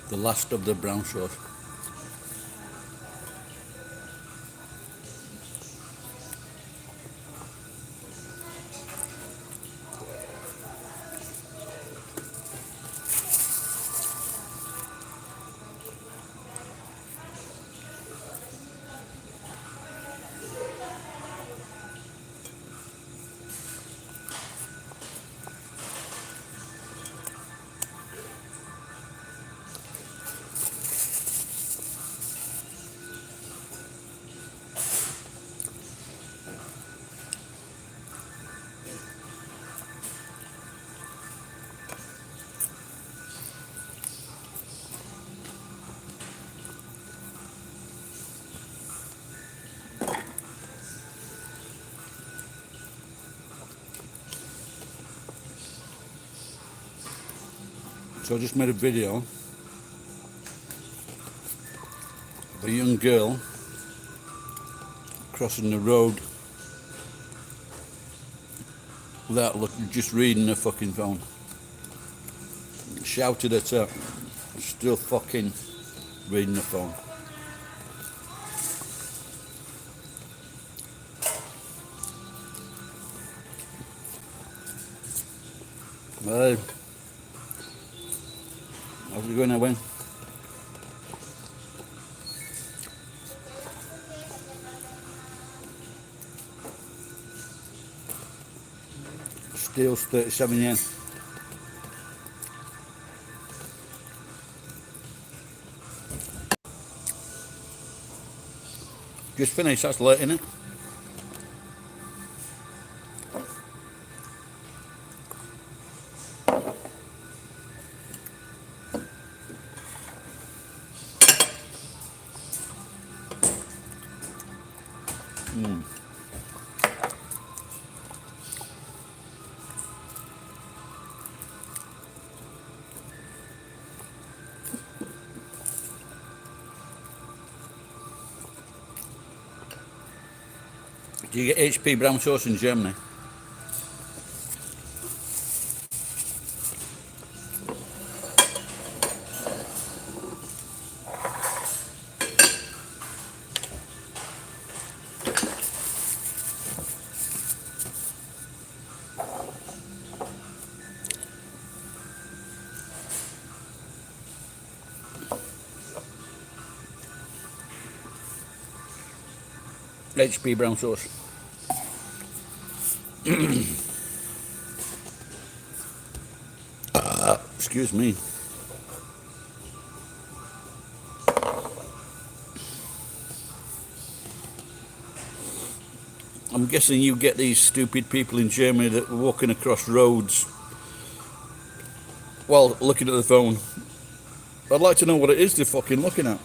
The last of the brown sauce. So I just made a video of a young girl crossing the road without just reading her fucking phone. Shouted at her, still fucking reading the phone. Well, how's it going, Owen? Steel's 37 yen. Just finished, that's late, innit? Do you get HP brown sauce in Germany? HP brown sauce. Excuse me. I'm guessing you get these stupid people in Germany that are walking across roads while looking at the phone. I'd like to know what it is they're fucking looking at.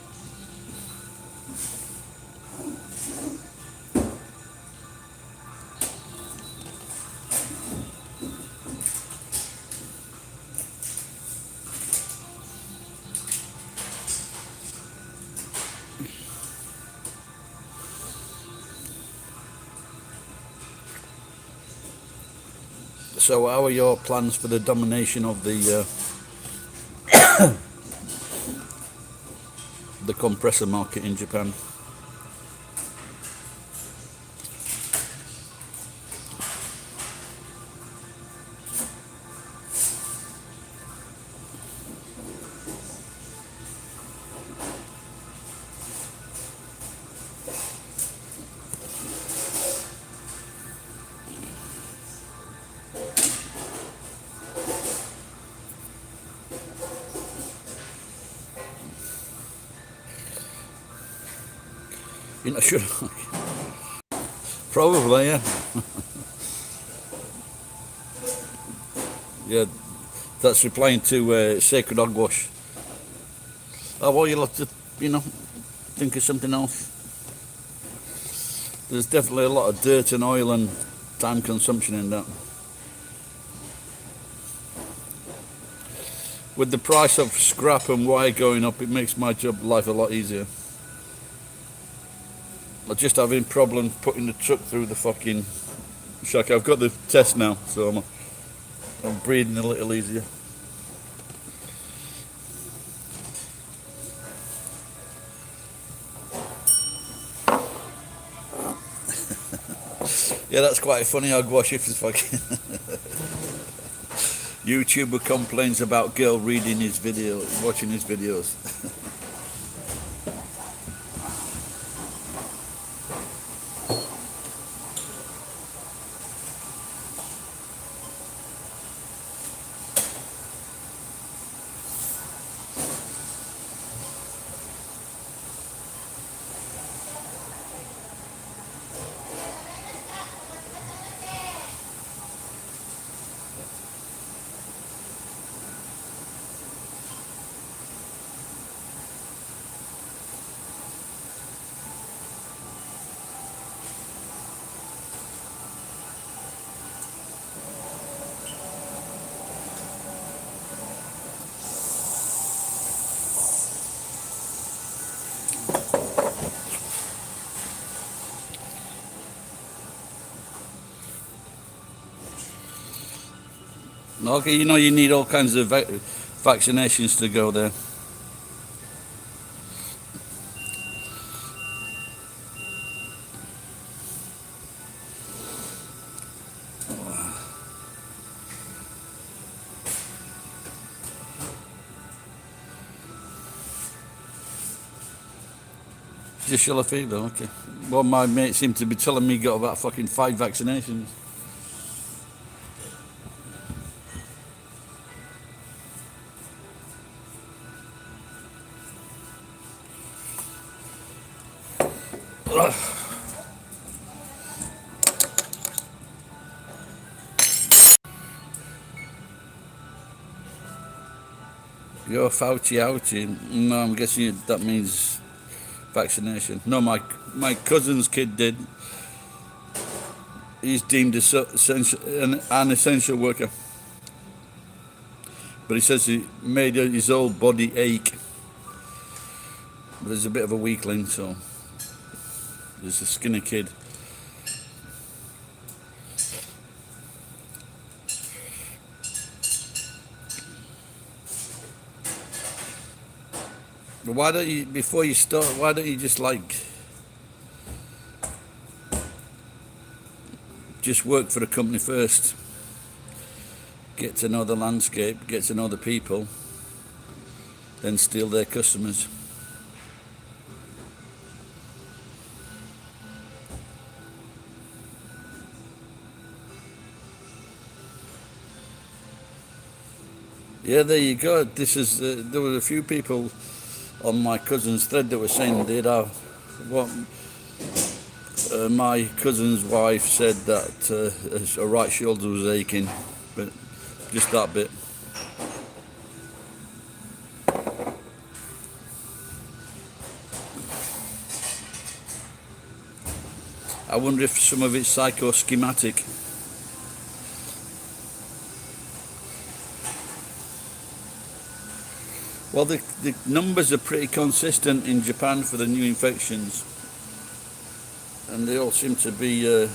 So how are your plans for the domination of the compressor market in Japan? You're not sure? Probably, yeah. Yeah, that's replying to Sacred Hogwash. Oh, well, you'll have to, think of something else. There's definitely a lot of dirt and oil and time consumption in that. With the price of scrap and wire going up, it makes my job life a lot easier. I'm just having problems putting the truck through the fucking shack. I've got the test now, so I'm breathing a little easier. Yeah, that's quite funny. Hogwash if it's fucking YouTuber complains about girl reading his video, watching his videos. Okay, you know you need all kinds of vaccinations to go there. Just yellow fever, okay. Well, my mate seemed to be telling me he got about fucking 5 vaccinations. You're Fauci outie. No, I'm guessing that means vaccination. No, my cousin's kid did. He's deemed an essential worker. But he says he made his whole body ache. But he's a bit of a weakling, so he's a skinny kid. But why don't you, before you start, why don't you just just work for the company first? Get to know the landscape, get to know the people, then steal their customers. Yeah, there you go. This is there were a few people on my cousin's thread that were saying they'd have what my cousin's wife said that her right shoulder was aching, but just that bit. I wonder if some of it's psychoschematic. Well, the numbers are pretty consistent in Japan for the new infections, and they all seem to be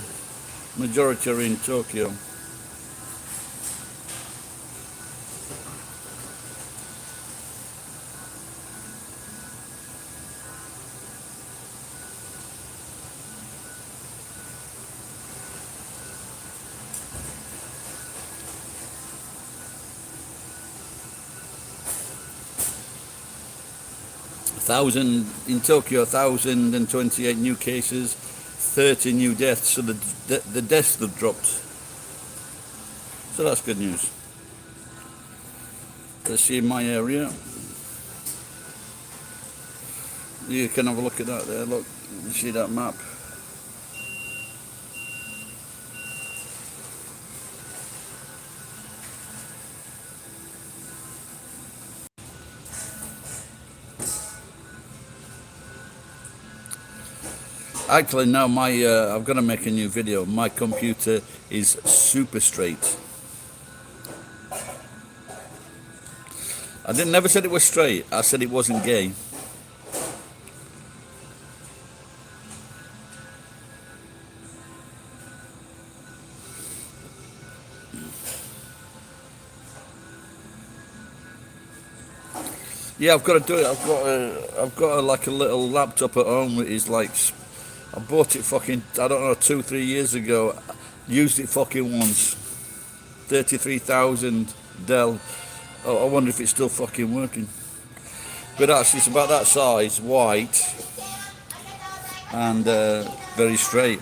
majority are in Tokyo. In Tokyo, 1,028 new cases, 30 new deaths. So the deaths have dropped. So that's good news. Let's see in my area. You can have a look at that there. Look, you see that map. Actually, now I've got to make a new video. My computer is super straight. I never said it was straight. I said it wasn't gay. Yeah, I've got to do it. I've got like a little laptop at home. It is like I bought it fucking, I don't know, 2-3 years ago. Used it fucking once. 33,000 Dell. Oh, I wonder if it's still fucking working. But actually, it's about that size, white, and very straight.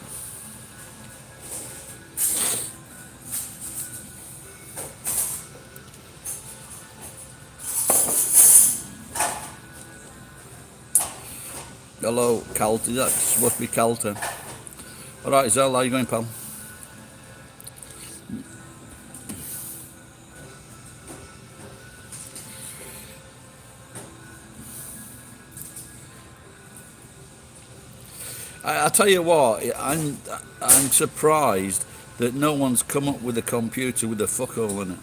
Hello, Calta. That's supposed to be Calta. Alright, Zell, how you going, pal? I tell you what, I'm surprised that no one's come up with a computer with a fuckhole in it.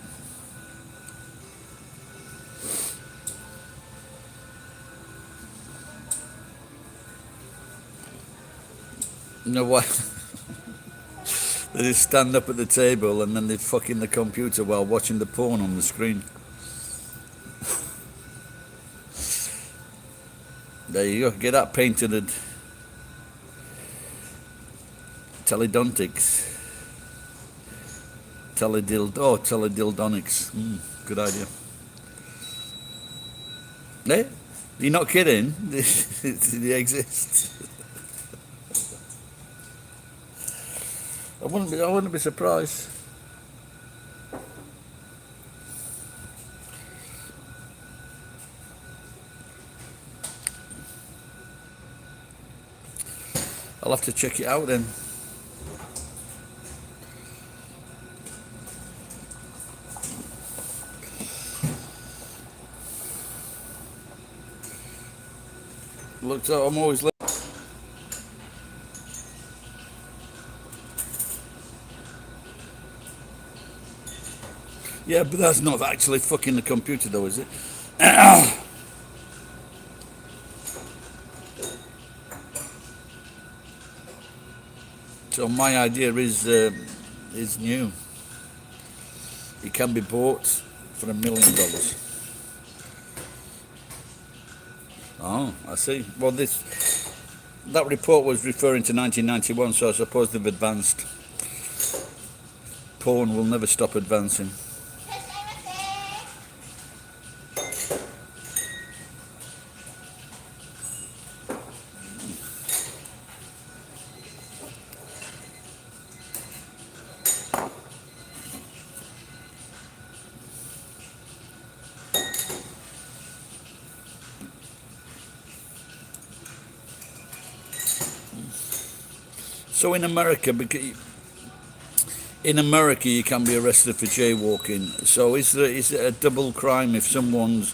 You know what? They just stand up at the table and then they fuck in the computer while watching the porn on the screen. There you go, get that painted at Teledontics. Teledildonics. Good idea. Eh? You're not kidding? They exist. I wouldn't be surprised. I'll have to check it out then. Looks like I'm always late. Yeah, but that's not actually fucking the computer though, is it? So my idea is new. It can be bought for $1 million. Oh, I see. Well, that report was referring to 1991, so I suppose they've advanced. Porn will never stop advancing. So in America, you can be arrested for jaywalking. So is it a double crime if someone's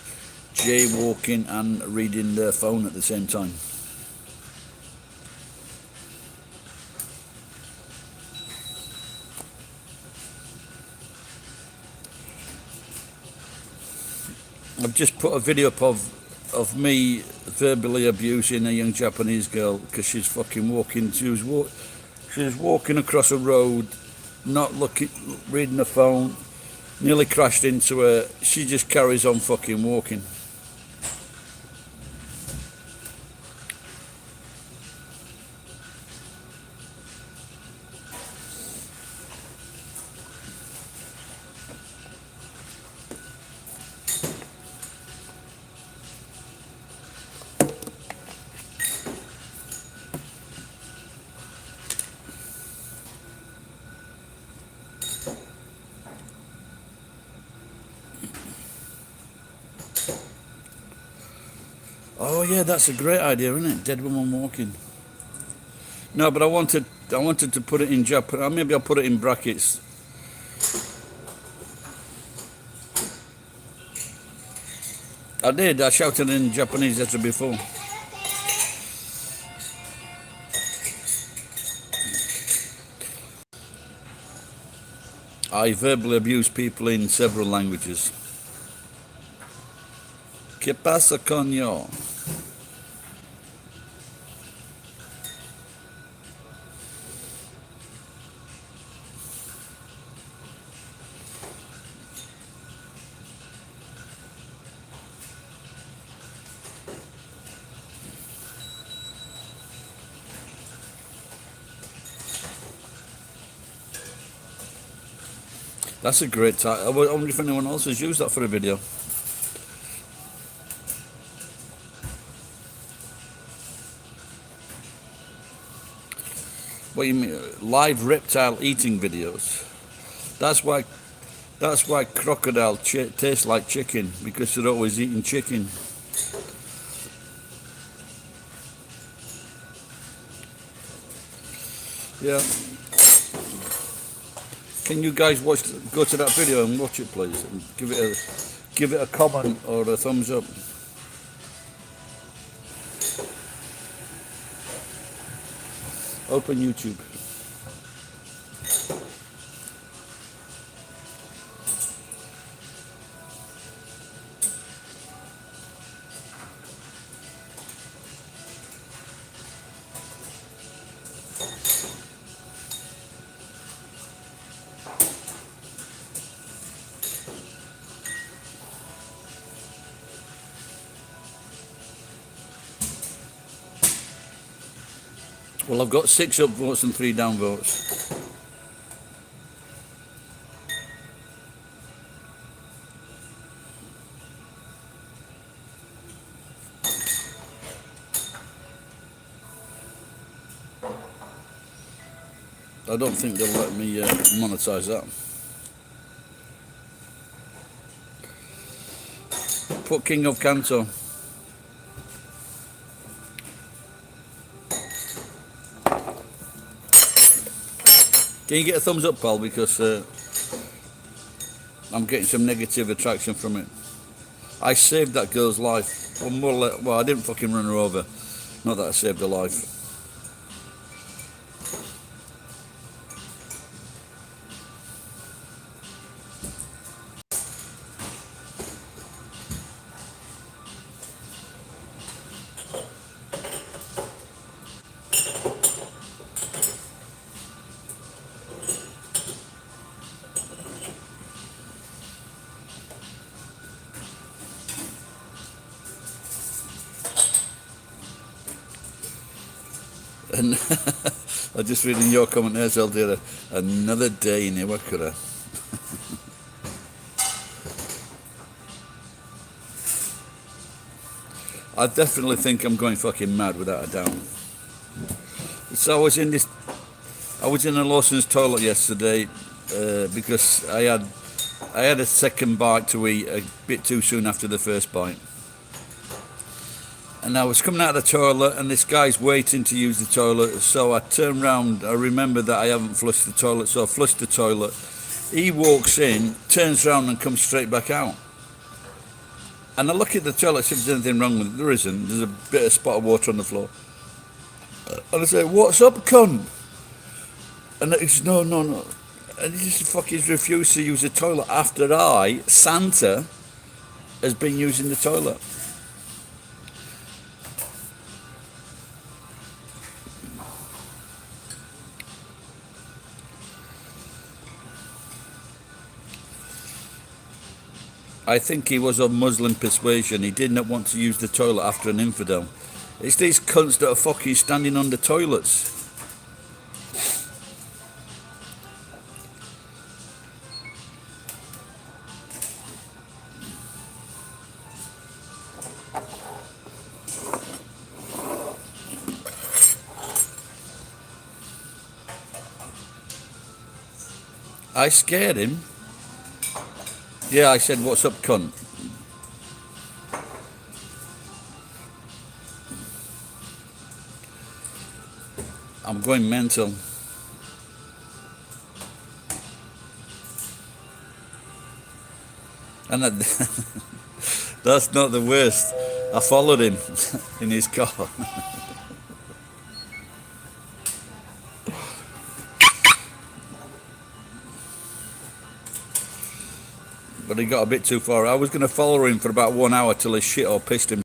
jaywalking and reading their phone at the same time? I've just put a video up of me verbally abusing a young Japanese girl because she's fucking walking. She was walking across a road, not reading the phone, nearly crashed into her. She just carries on fucking walking. Oh yeah, that's a great idea, isn't it? Dead woman walking. No, but I wanted to put it in Japan. Maybe I'll put it in brackets. I did. I shouted in Japanese letter before. I verbally abuse people in several languages. ¿Qué pasa, coño? That's a great title. I wonder if anyone else has used that for a video. What you mean? Live reptile eating videos. That's why. That's why crocodile tastes like chicken, because they're always eating chicken. Yeah. Can you guys go to that video and watch it, please, and give it a comment or a thumbs up. Open YouTube. Well, I've got 6 upvotes and 3 downvotes. I don't think they'll let me monetize that. Put King of Canto. Can you get a thumbs up, pal? Because I'm getting some negative attraction from it. I saved that girl's life. Well, I didn't fucking run her over. Not that I saved her life. And I just reading your comment there, Zeldira. Another day in Iwakura. I definitely think I'm going fucking mad without a doubt. So I was in a Lawson's toilet yesterday because I had a second bite to eat a bit too soon after the first bite. And I was coming out of the toilet and this guy's waiting to use the toilet, so I turned round. I remember that I haven't flushed the toilet, so I flushed the toilet. He walks in, turns round and comes straight back out. And I look at the toilet, see if there's anything wrong with it. There isn't. There's a bit of spot of water on the floor. And I say, "What's up, cunt?" And he says, no. And he just fucking refused to use the toilet after Santa, has been using the toilet. I think he was of Muslim persuasion. He did not want to use the toilet after an infidel. It's these cunts that are fucking standing on the toilets. I scared him. Yeah, I said, "What's up, cunt?" I'm going mental. And that's not the worst. I followed him in his car. But he got a bit too far. I was going to follow him for about 1 hour till his shit all pissed him.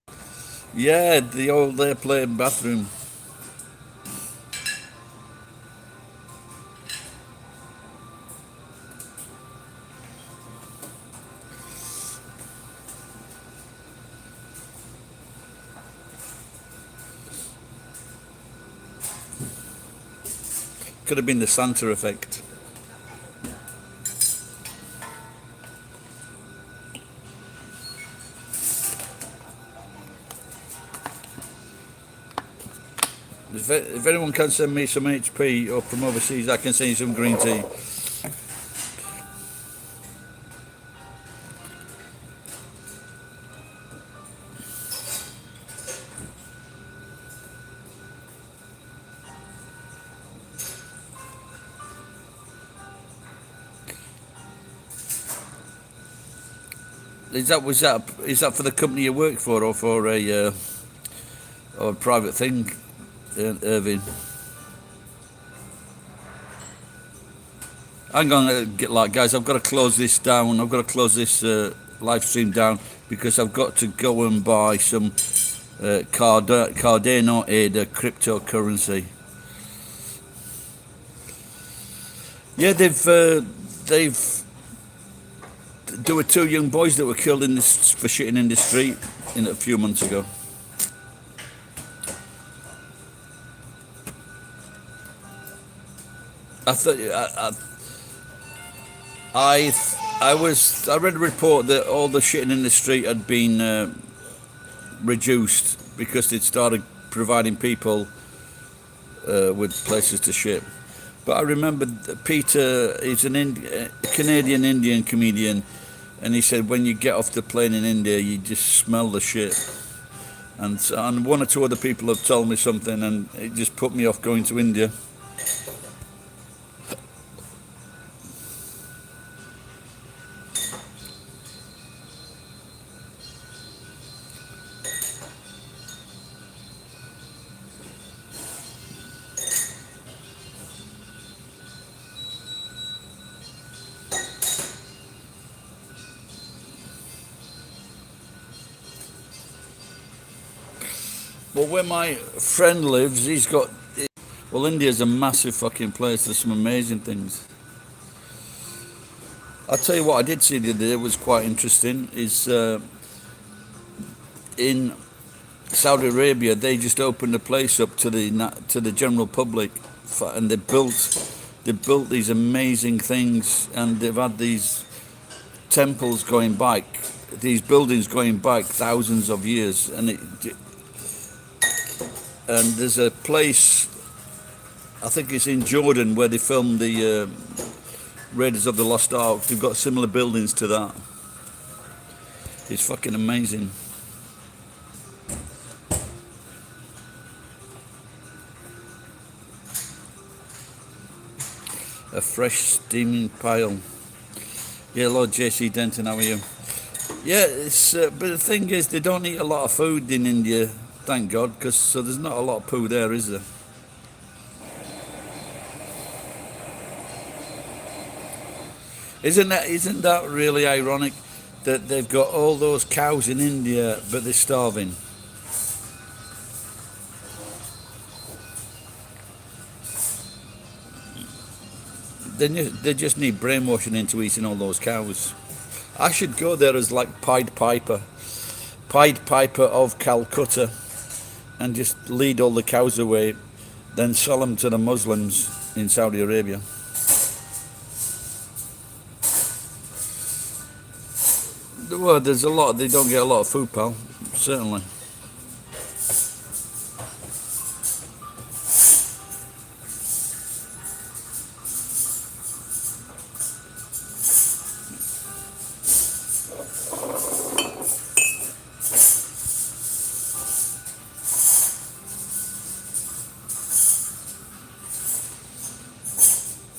Yeah, the old airplane bathroom. Could have been the Santa effect. if anyone can send me some HP or from overseas, I can send you some green tea. Is that for the company you work for, or for a private thing, Irving? I'm gonna get guys. I've got to close this down. I've got to close this live stream down because I've got to go and buy some Cardano ADA cryptocurrency. Yeah, they've. There were 2 young boys that were killed for shitting in the street a few months ago. I read a report that all the shitting in the street had been reduced because they'd started providing people with places to shit. But I remember Peter, he's a Canadian Indian comedian, and he said when you get off the plane in India, you just smell the shit. And 1 or 2 other people have told me something, and it just put me off going to India. Well, where my friend lives, well, India's a massive fucking place. There's some amazing things. I'll tell you what I did see the other day was quite interesting. Is in Saudi Arabia, they just opened a place up to the general public, and they built these amazing things, and they've had these temples going back, these buildings going back thousands of years, and there's a place, I think it's in Jordan, where they filmed the Raiders of the Lost Ark. They've got similar buildings to that. It's fucking amazing. A fresh steaming pile. Yeah, Lord JC Denton, how are you? Yeah, but the thing is, they don't eat a lot of food in India. Thank God, so there's not a lot of poo there, is there? Isn't that really ironic that they've got all those cows in India, but they're starving? They just need brainwashing into eating all those cows. I should go there as like Pied Piper of Calcutta, and just lead all the cows away, then sell them to the Muslims in Saudi Arabia. Well, there's a lot. They don't get a lot of food, pal. Certainly.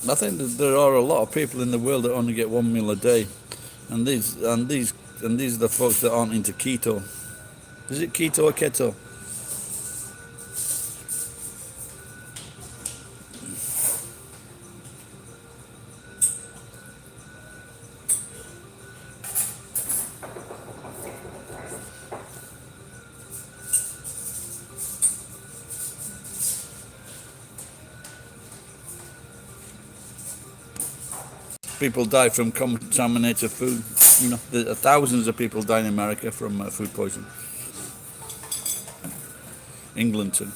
I think that there are a lot of people in the world that only get 1 meal a day, and these are the folks that aren't into keto. Is it keto or keto? People die from contaminated food. You know, there are thousands of people die in America from food poisoning. England too.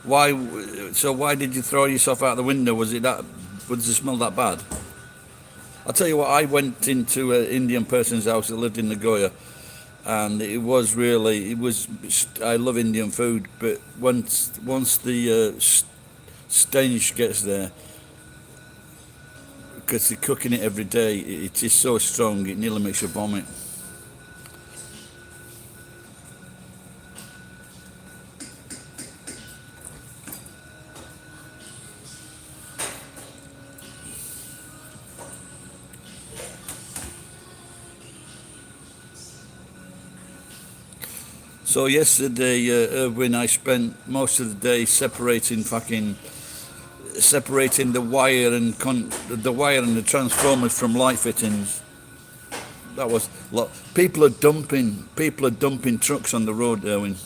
Why? So why did you throw yourself out the window? Was the smell that bad? I'll tell you what, I went into an Indian person's house that lived in Nagoya, and it was, I love Indian food, but once the stench gets there, because they're cooking it every day, it is so strong, it nearly makes you vomit. So yesterday, Erwin, I spent most of the day separating the wire and the transformers from light fittings. That was a lot. People are dumping trucks on the road, Erwin.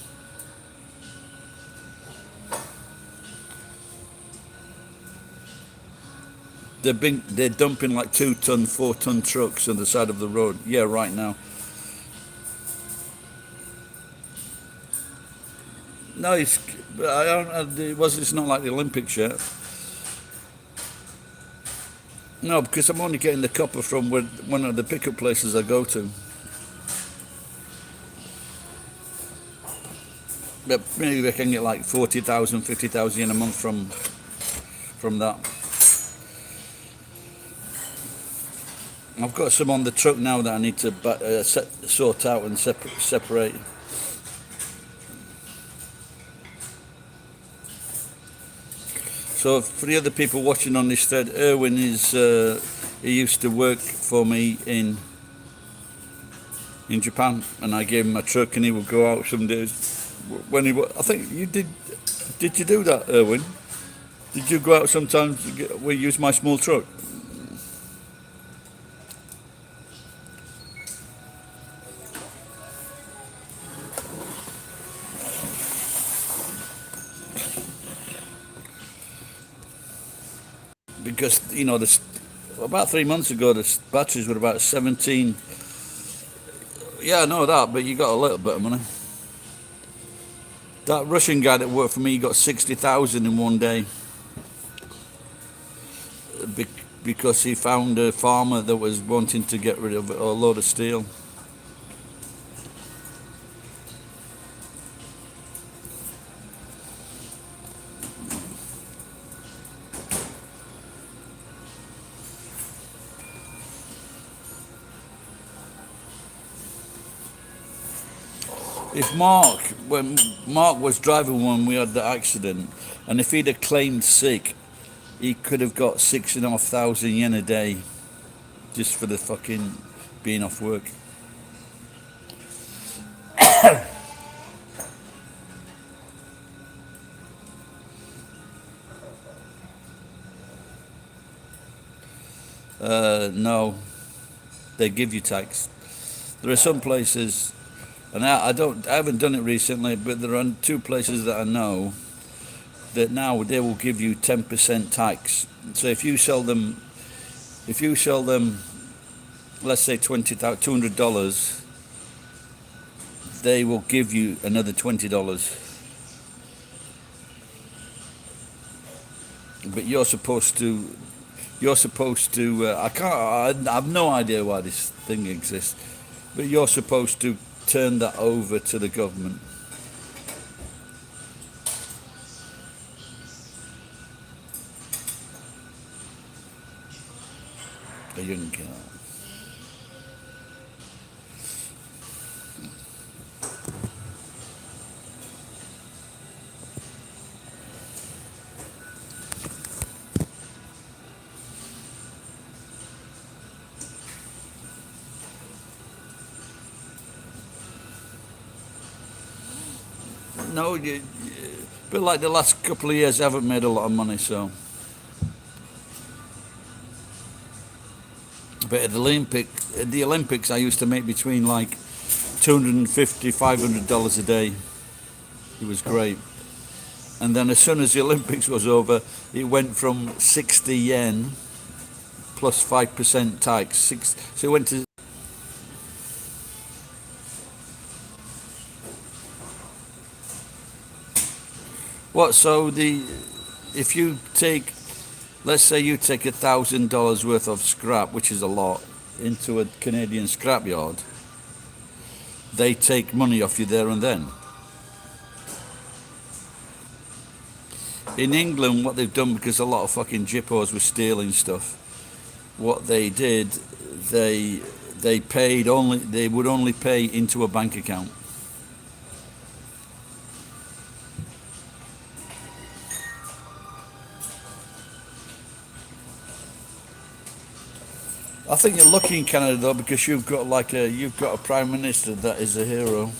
They're dumping like 2 ton, 4 ton trucks on the side of the road. Yeah, right now. No, I don't. It's not like the Olympics yet. No, because I'm only getting the copper from one of the pickup places I go to. But maybe I can get like 40,000, 50,000 in a month from that. I've got some on the truck now that I need to sort out and separate. So for the other people watching on this thread, Erwin he used to work for me in Japan, and I gave him a truck, and he would go out some days. I think you did. Did you do that, Erwin? Did you go out sometimes? We use my small truck. Because about 3 months ago, the batteries were about 17. Yeah, I know that, but you got a little bit of money. That Russian guy that worked for me got 60,000 in one day because he found a farmer that was wanting to get rid of a load of steel. When Mark was driving when we had the accident, and if he'd have claimed sick, he could have got 6,500 yen a day just for the fucking being off work. No, they give you tax. There are some places, and I haven't done it recently, but there are 2 places that I know that now they will give you 10% tax. So if you sell them, let's say $200, they will give you another $20. But you're supposed to. I have no idea why this thing exists, but you're supposed to turn that over to the government. A young girl. No, but like the last couple of years, I haven't made a lot of money, so. But at the Olympics, I used to make between like $250, $500 a day. It was great. And then as soon as the Olympics was over, it went from 60 yen plus 5% tax. So it went to. What? So if you take let's say you take $1,000 worth of scrap, which is a lot, into a Canadian scrapyard. They take money off you there and then. In England, what they've done, because a lot of fucking jippos were stealing stuff, what they did, they paid only, they would only pay into a bank account. I think you're lucky in Canada though, because you've got a prime minister that is a hero.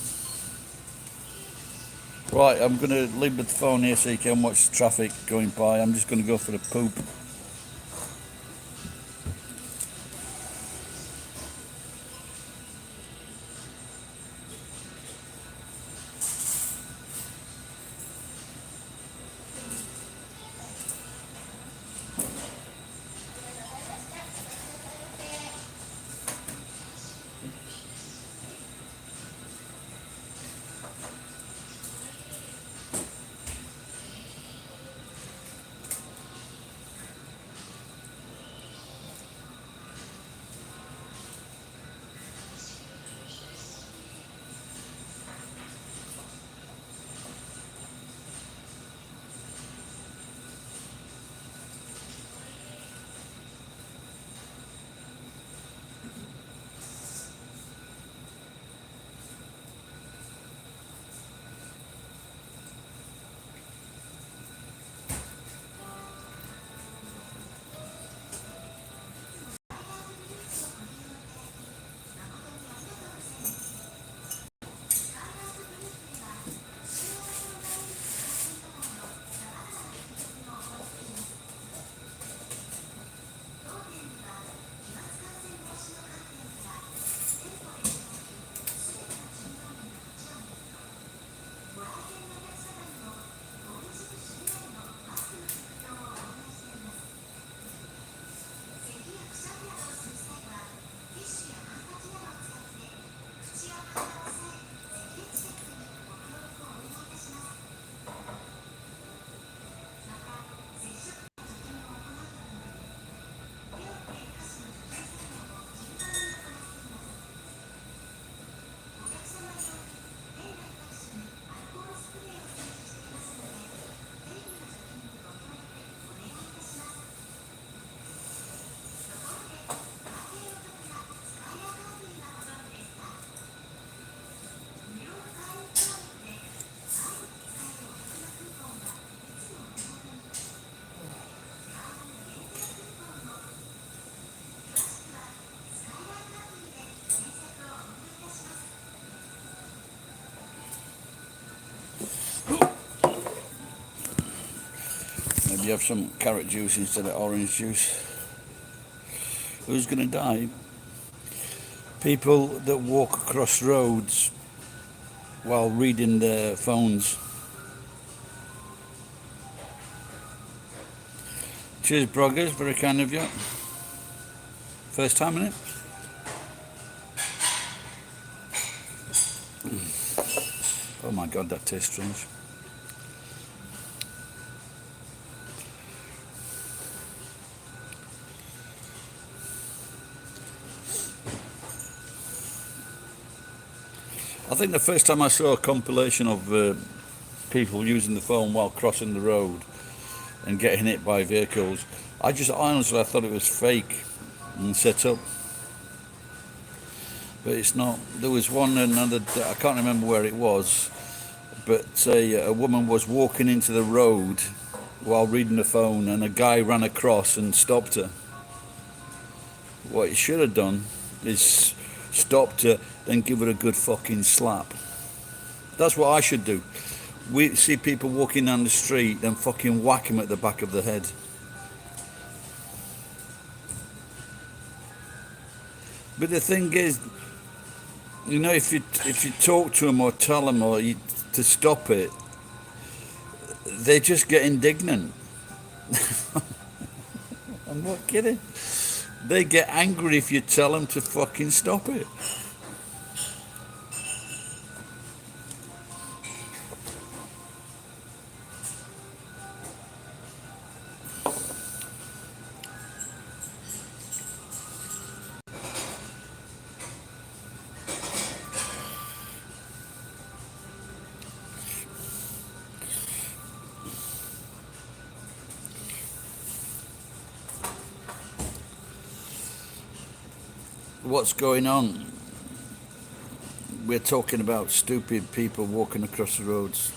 Right, I'm going to leave the phone here so you can watch the traffic going by. I'm just going to go for a poop. Maybe have some carrot juice instead of orange juice. Who's going to die? People that walk across roads while reading their phones. Cheers, Broggers, very kind of you. First time in it. Oh my god, that tastes strange. I think the first time I saw a compilation of people using the phone while crossing the road and getting hit by vehicles, I thought it was fake and set up. But it's not. There was one another, I can't remember where it was, but a woman was walking into the road while reading the phone and a guy ran across and stopped her. What he should have done is stopped her, then give her a good fucking slap. That's what I should do. We see people walking down the street, then fucking whack them at the back of the head. But the thing is, you know, if you talk to them or tell them to stop it, they just get indignant. I'm not kidding. They get angry if you tell them to fucking stop it. what's going on. We're talking about stupid people walking across the roads.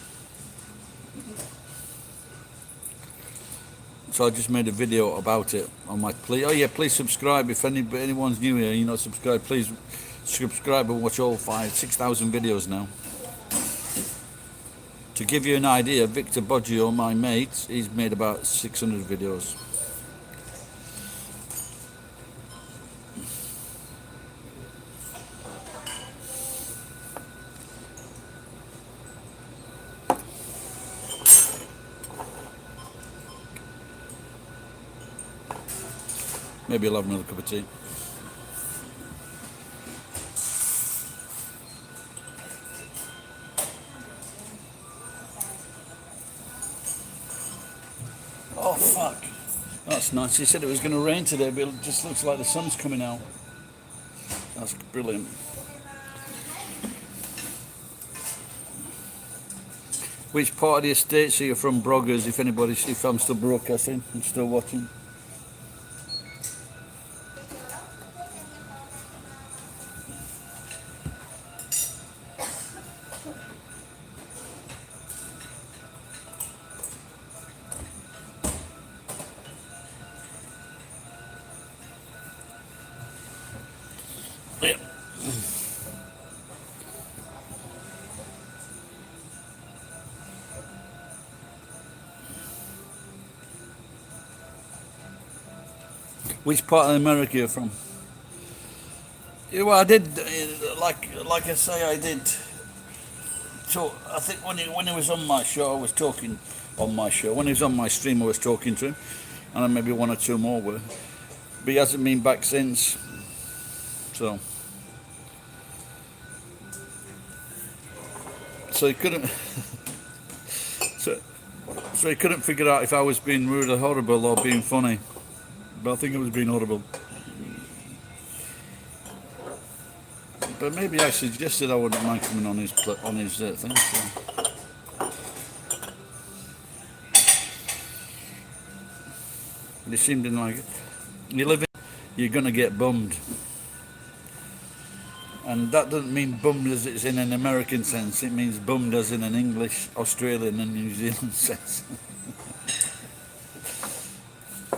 So I just made a video about it on my please subscribe if anyone's new here, you're not subscribed, please subscribe and watch all 6,000 videos now. To give you an idea, Victor Boggio, my mate, he's made about 600 videos. Maybe I'll have another cup of tea. Oh fuck. That's nice. He said it was going to rain today, but it just looks like the sun's coming out. That's brilliant. Which part of the estates are you from, Broggers? If I'm still broadcasting, I'm still watching. Yeah. Which part of America are you from? Yeah, well, I did, like I say, I did. So I think when he was on my show, I was talking on my show. When he was on my stream, I was talking to him, and then maybe one or two more were. But he hasn't been back since. So he couldn't. So he couldn't figure out if I was being rude or horrible or being funny. But I think it was being horrible. But maybe I suggested I wouldn't mind coming on his thing. So. He seemed to like it. You live in, you're gonna get bummed, and that doesn't mean bummed as it's in an American sense. It means bummed as in an English, Australian, and New Zealand sense.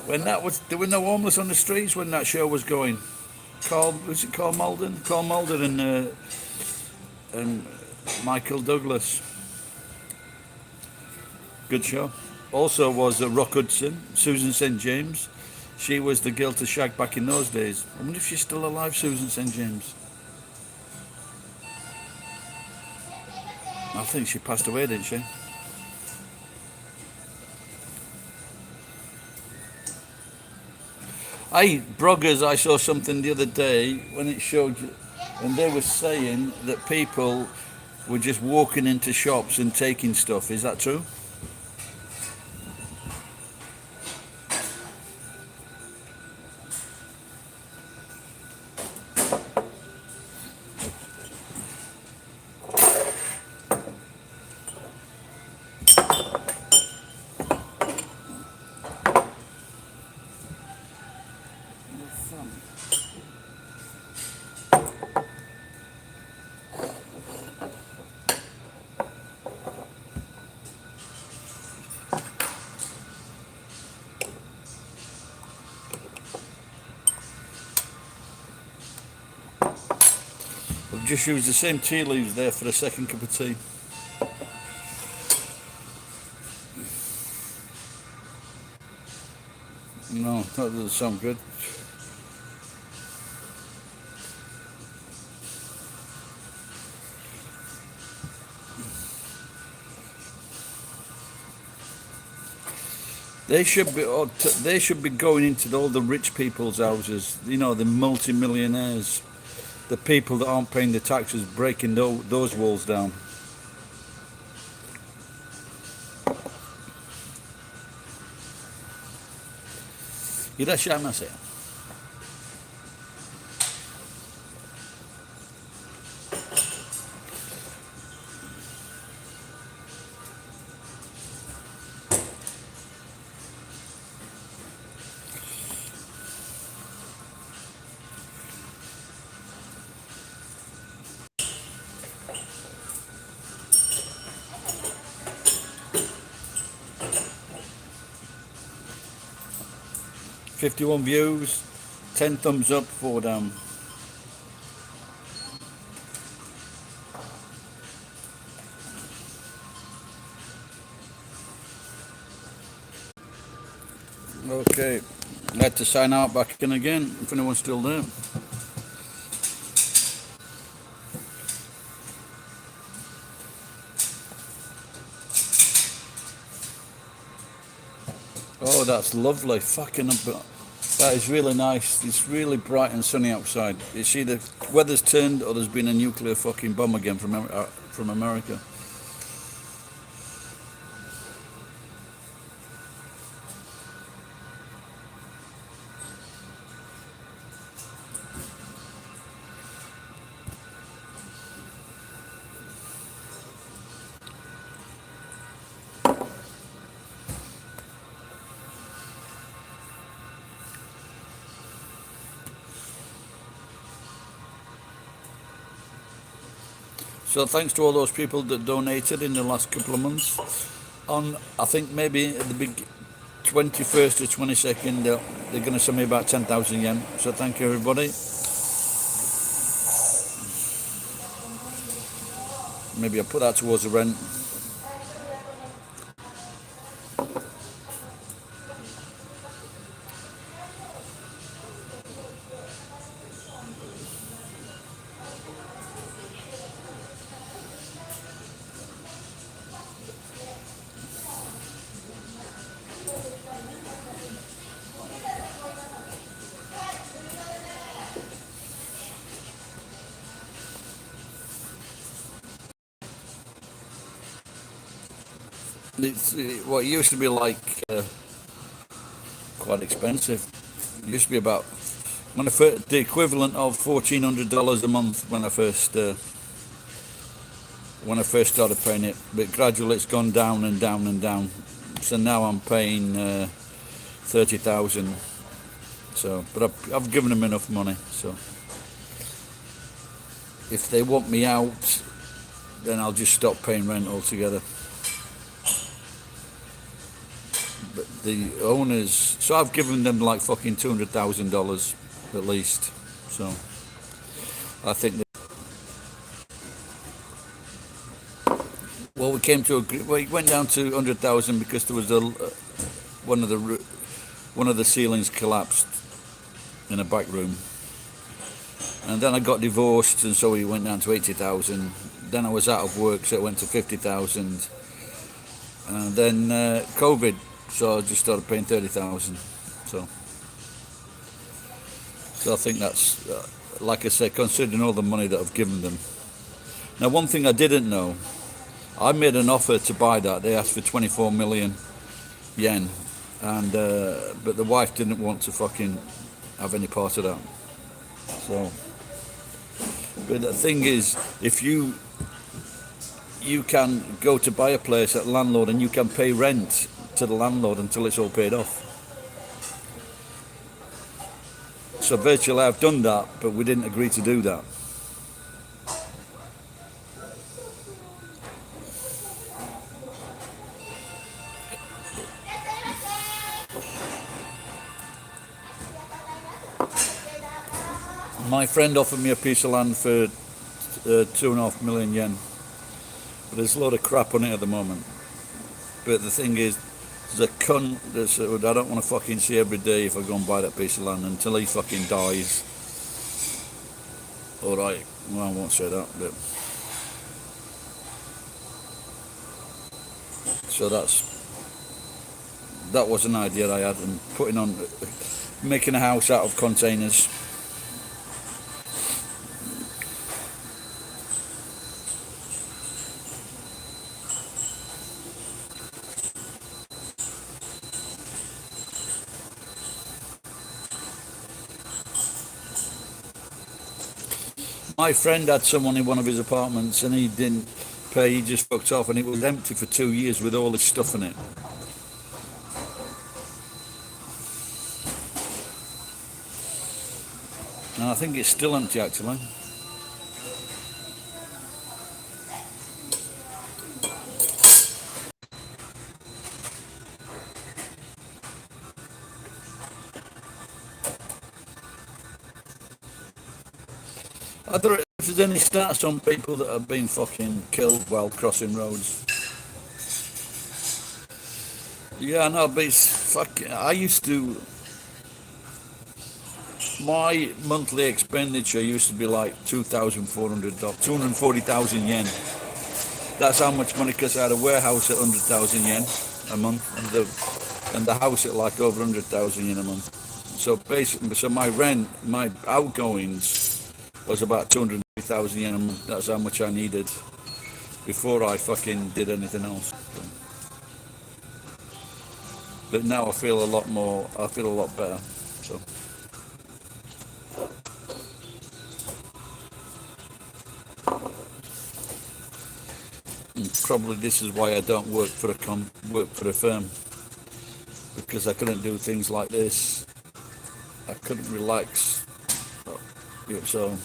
When there were no homeless on the streets when that show was going. Was it Carl Malden? Carl Malden and Michael Douglas. Good show. Also was Rock Hudson, Susan St. James. She was the girl to shag back in those days. I wonder if she's still alive, Susan St. James. I think she passed away, didn't she? Hey, Broggers, I saw something the other day when it showed you, and they were saying that people were just walking into shops and taking stuff. Is that true? I've just used the same tea leaves there for a second cup of tea. No, that doesn't sound good. They should be going into all the rich people's houses. You know, the multi-millionaires, the people that aren't paying the taxes, breaking those walls down. Irashaimase. 51 views, 10 thumbs up, 4 down. Okay, I had to sign out back in again if anyone's still there. Oh, that's lovely. Fucking, that is really nice. It's really bright and sunny outside. It's either weather's turned or there's been a nuclear fucking bomb again from America. So thanks to all those people that donated in the last couple of months. On, I think maybe at the big 21st or 22nd, they're going to send me about 10,000 yen. So thank you, everybody. Maybe I'll put that towards the rent. It's what used to be like quite expensive. It used to be about the equivalent of $1,400 a month when I first started paying it. But gradually it's gone down and down and down. So now I'm paying 30,000. So, but I've given them enough money. So if they want me out, then I'll just stop paying rent altogether. But the owners, so I've given them like fucking $200,000 at least. So I think that, well, it went down to 100,000 because there was one of the ceilings collapsed in a back room, and then I got divorced, and so it went down to 80,000. Then I was out of work, so it went to 50,000, and then COVID. So I just started paying 30,000. So I think that's, like I said, considering all the money that I've given them. Now, one thing I didn't know, I made an offer to buy that. They asked for 24 million yen, and but the wife didn't want to fucking have any part of that. So, but the thing is, if you can go to buy a place at landlord and you can pay rent to the landlord until it's all paid off. So virtually I've done that, but we didn't agree to do that. My friend offered me a piece of land for 2.5 million yen, but there's a lot of crap on it at the moment. But the thing is, there's a cunt that I don't want to fucking see every day if I go and buy that piece of land until he fucking dies. Alright, well, I won't say that, but... So that was an idea I had, and making a house out of containers. My friend had someone in one of his apartments and he didn't pay, he just fucked off, and it was empty for 2 years with all this stuff in it. And I think it's still empty actually. I don't know if there's any stats on people that have been fucking killed while crossing roads. Yeah, no, but it's fucking. I used to. My monthly expenditure used to be like 2,400, 240,000 yen. That's how much money, because I had a warehouse at 100,000 yen a month, and the house at like over 100,000 yen a month. So basically, so my rent, my outgoings was about 200,000 yen a month. That's how much I needed before I fucking did anything else. But now I feel a lot more. I feel a lot better. So. Probably this is why I don't work for a firm, because I couldn't do things like this. I couldn't relax. Yeah, so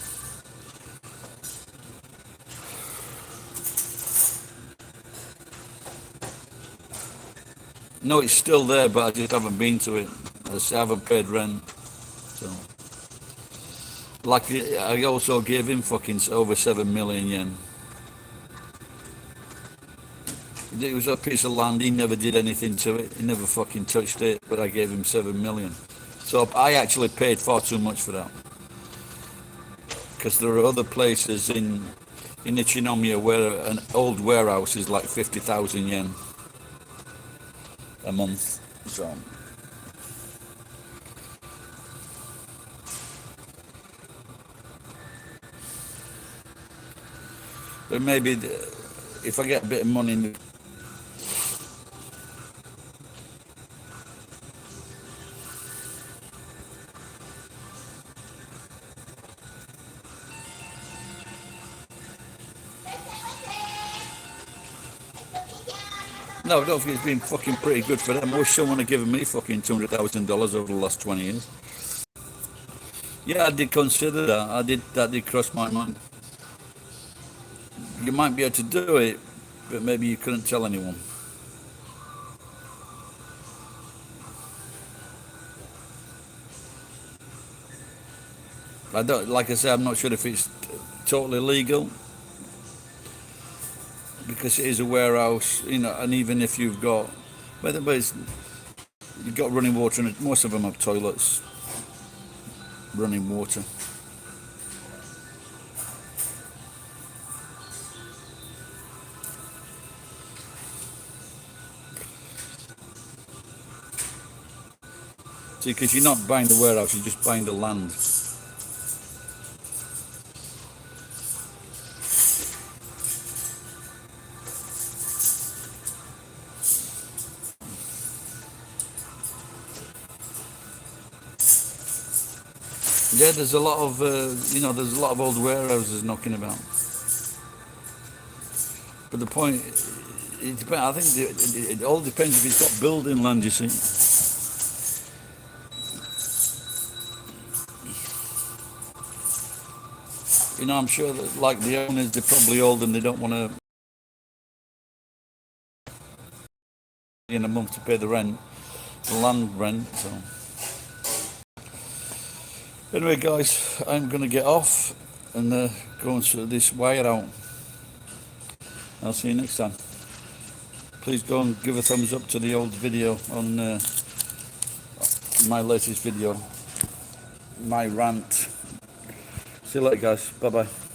no, it's still there, but I just haven't been to it. I just haven't paid rent. So, like, I also gave him fucking over 7 million yen. It was a piece of land. He never did anything to it. He never fucking touched it. But I gave him 7 million. So I actually paid far too much for that. Because there are other places in Ichinomiya where an old warehouse is like 50,000 yen a month. So. But maybe if I get a bit of money. No, I don't think it's been fucking pretty good for them. I wish someone had given me fucking $200,000 over the last 20 years. Yeah, I did consider that. That did cross my mind. You might be able to do it, but maybe you couldn't tell anyone. I don't, like I said, I'm not sure if it's totally legal, because it is a warehouse, you know, and even if you've got, but you've got running water, and most of them have toilets, running water. See, because you're not buying the warehouse, you're just buying the land. Yeah, there's a lot of, there's a lot of old warehouses knocking about. But the point, it depends, I think it all depends if it's got building land, you see. You know, I'm sure that, like, the owners, they're probably old and they don't want to, in a month to pay the rent, the land rent, so. Anyway, guys, I'm going to get off and go and sort this wire out. I'll see you next time. Please go and give a thumbs up to the old video on my latest video, my rant. See you later, guys. Bye-bye.